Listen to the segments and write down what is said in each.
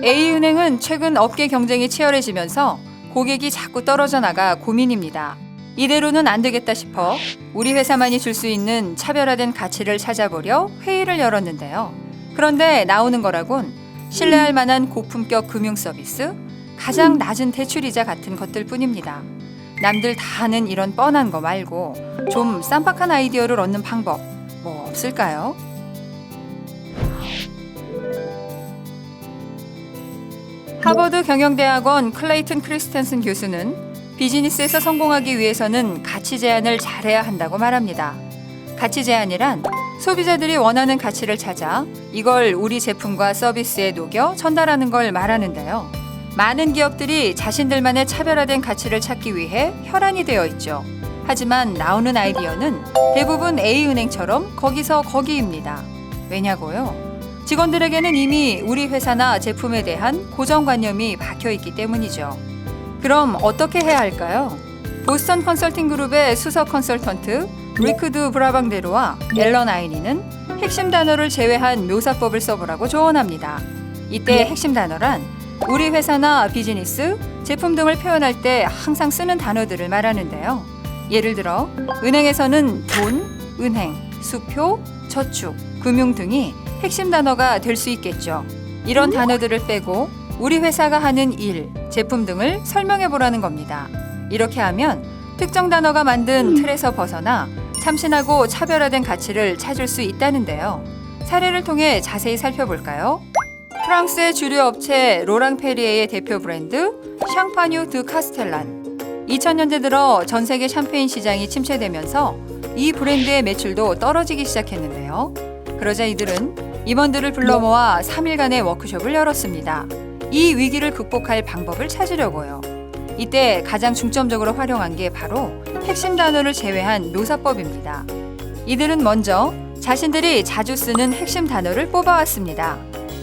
A은행은 최근 업계 경쟁이 치열해지면서 고객이 자꾸 떨어져 나가 고민입니다. 이대로는 안 되겠다 싶어 우리 회사만이 줄 수 있는 차별화된 가치를 찾아보려 회의를 열었는데요. 그런데 나오는 거라곤 신뢰할 만한 고품격 금융 서비스, 가장 낮은 대출이자 같은 것들 뿐입니다. 남들 다 아는 이런 뻔한 거 말고 좀 쌈박한 아이디어를 얻는 방법 뭐 없을까요? 하버드 경영대학원 클레이튼 크리스텐슨 교수는 비즈니스에서 성공하기 위해서는 가치 제안을 잘해야 한다고 말합니다. 가치 제안이란 소비자들이 원하는 가치를 찾아 이걸 우리 제품과 서비스에 녹여 전달하는 걸 말하는데요. 많은 기업들이 자신들만의 차별화된 가치를 찾기 위해 혈안이 되어 있죠. 하지만 나오는 아이디어는 대부분 A은행처럼 거기서 거기입니다. 왜냐고요? 직원들에게는 이미 우리 회사나 제품에 대한 고정관념이 박혀있기 때문이죠. 그럼 어떻게 해야 할까요? 보스턴 컨설팅 그룹의 수석 컨설턴트 리크드 브라방데르와 앨런 아이니는 핵심 단어를 제외한 묘사법을 써보라고 조언합니다. 이때 핵심 단어란 우리 회사나 비즈니스, 제품 등을 표현할 때 항상 쓰는 단어들을 말하는데요. 예를 들어 은행에서는 돈, 은행, 수표, 저축, 금융 등이 핵심 단어가 될 수 있겠죠. 이런 단어들을 빼고 우리 회사가 하는 일, 제품 등을 설명해 보라는 겁니다. 이렇게 하면 특정 단어가 만든 틀에서 벗어나 참신하고 차별화된 가치를 찾을 수 있다는데요. 사례를 통해 자세히 살펴볼까요? 프랑스의 주류 업체 로랑페리에의 대표 브랜드 샹파뉴 드 카스텔란. 2000년대 들어 전 세계 샴페인 시장이 침체되면서 이 브랜드의 매출도 떨어지기 시작했는데요. 그러자 이들은 임원들을 불러 모아 3일간의 워크숍을 열었습니다. 이 위기를 극복할 방법을 찾으려고요. 이때 가장 중점적으로 활용한 게 바로 핵심 단어를 제외한 묘사법입니다. 이들은 먼저 자신들이 자주 쓰는 핵심 단어를 뽑아왔습니다.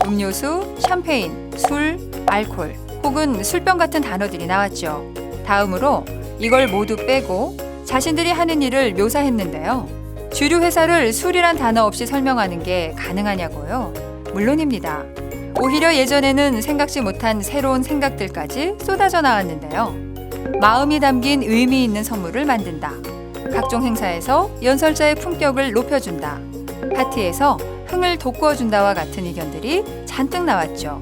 음료수, 샴페인, 술, 알코올 혹은 술병 같은 단어들이 나왔죠. 다음으로 이걸 모두 빼고 자신들이 하는 일을 묘사했는데요. 주류 회사를 술이란 단어 없이 설명하는 게 가능하냐고요? 물론입니다. 오히려 예전에는 생각지 못한 새로운 생각들까지 쏟아져 나왔는데요. 마음이 담긴 의미 있는 선물을 만든다. 각종 행사에서 연설자의 품격을 높여준다. 파티에서 흥을 돋구어준다와 같은 의견들이 잔뜩 나왔죠.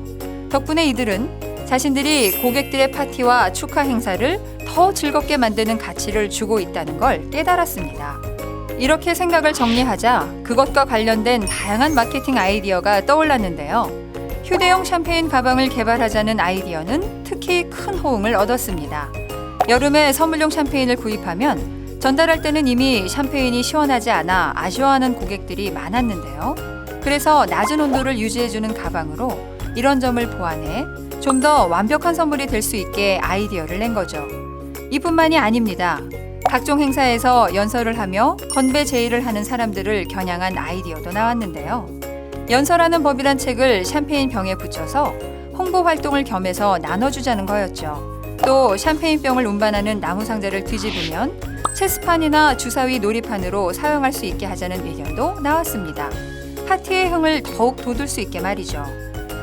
덕분에 이들은 자신들이 고객들의 파티와 축하 행사를 더 즐겁게 만드는 가치를 주고 있다는 걸 깨달았습니다. 이렇게 생각을 정리하자 그것과 관련된 다양한 마케팅 아이디어가 떠올랐는데요. 휴대용 샴페인 가방을 개발하자는 아이디어는 특히 큰 호응을 얻었습니다. 여름에 선물용 샴페인을 구입하면 전달할 때는 이미 샴페인이 시원하지 않아 아쉬워하는 고객들이 많았는데요. 그래서 낮은 온도를 유지해주는 가방으로 이런 점을 보완해 좀 더 완벽한 선물이 될 수 있게 아이디어를 낸 거죠. 이뿐만이 아닙니다. 각종 행사에서 연설을 하며 건배 제의를 하는 사람들을 겨냥한 아이디어도 나왔는데요. 연설하는 법이란 책을 샴페인 병에 붙여서 홍보 활동을 겸해서 나눠주자는 거였죠. 또 샴페인 병을 운반하는 나무 상자를 뒤집으면 체스판이나 주사위 놀이판으로 사용할 수 있게 하자는 의견도 나왔습니다. 파티의 흥을 더욱 돋울 수 있게 말이죠.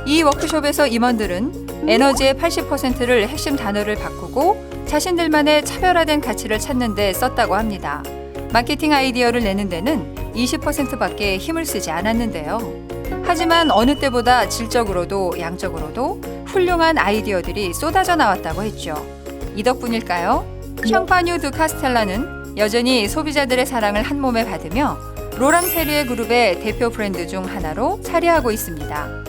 이 워크숍에서 임원들은 에너지의 80%를 핵심 단어를 바꾸고 자신들만의 차별화된 가치를 찾는 데 썼다고 합니다. 마케팅 아이디어를 내는 데는 20%밖에 힘을 쓰지 않았는데요. 하지만 어느 때보다 질적으로도 양적으로도 훌륭한 아이디어들이 쏟아져 나왔다고 했죠. 이 덕분일까요? 샹파뉴 드 카스텔라는 여전히 소비자들의 사랑을 한 몸에 받으며 로랑페리에 그룹의 대표 브랜드 중 하나로 자리하고 있습니다.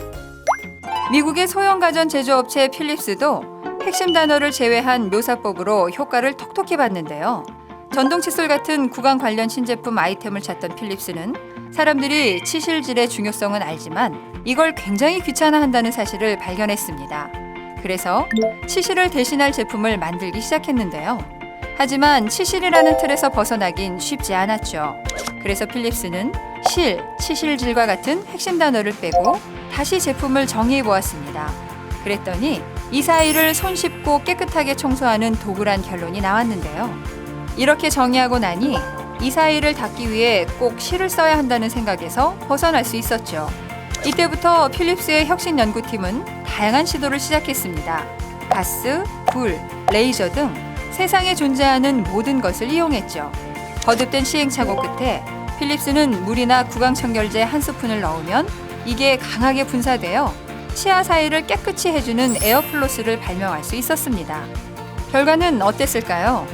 미국의 소형 가전 제조업체 필립스도 핵심 단어를 제외한 묘사법으로 효과를 톡톡히 봤는데요. 전동 칫솔 같은 구강 관련 신제품 아이템을 찾던 필립스는 사람들이 치실질의 중요성은 알지만 이걸 굉장히 귀찮아한다는 사실을 발견했습니다. 그래서 치실을 대신할 제품을 만들기 시작했는데요. 하지만 치실이라는 틀에서 벗어나긴 쉽지 않았죠. 그래서 필립스는 실, 치실질과 같은 핵심 단어를 빼고 다시 제품을 정리해 보았습니다. 그랬더니 이 사이를 손쉽고 깨끗하게 청소하는 도구란 결론이 나왔는데요. 이렇게 정의하고 나니 이 사이를 닦기 위해 꼭 실을 써야 한다는 생각에서 벗어날 수 있었죠. 이때부터 필립스의 혁신 연구팀은 다양한 시도를 시작했습니다. 가스, 불, 레이저 등 세상에 존재하는 모든 것을 이용했죠. 거듭된 시행착오 끝에 필립스는 물이나 구강청결제 한 스푼을 넣으면 이게 강하게 분사되어 치아 사이를 깨끗이 해주는 에어플로스를 발명할 수 있었습니다. 결과는 어땠을까요?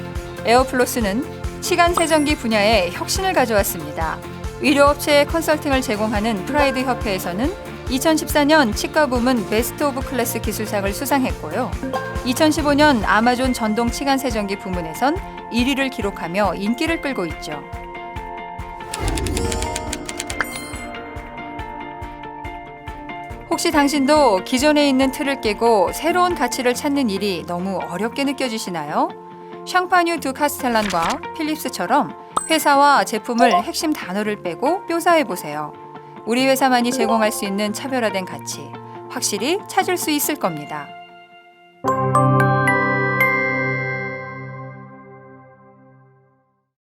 에어플로스는 치간 세정기 분야에 혁신을 가져왔습니다. 의료업체에 컨설팅을 제공하는 프라이드 협회에서는 2014년 치과 부문 베스트 오브 클래스 기술상을 수상했고요. 2015년 아마존 전동 치간 세정기 부문에선 1위를 기록하며 인기를 끌고 있죠. 혹시 당신도 기존에 있는 틀을 깨고 새로운 가치를 찾는 일이 너무 어렵게 느껴지시나요? 샹파뉴 드 카스텔란과 필립스처럼 회사와 제품을 핵심 단어를 빼고 묘사해보세요. 우리 회사만이 제공할 수 있는 차별화된 가치, 확실히 찾을 수 있을 겁니다.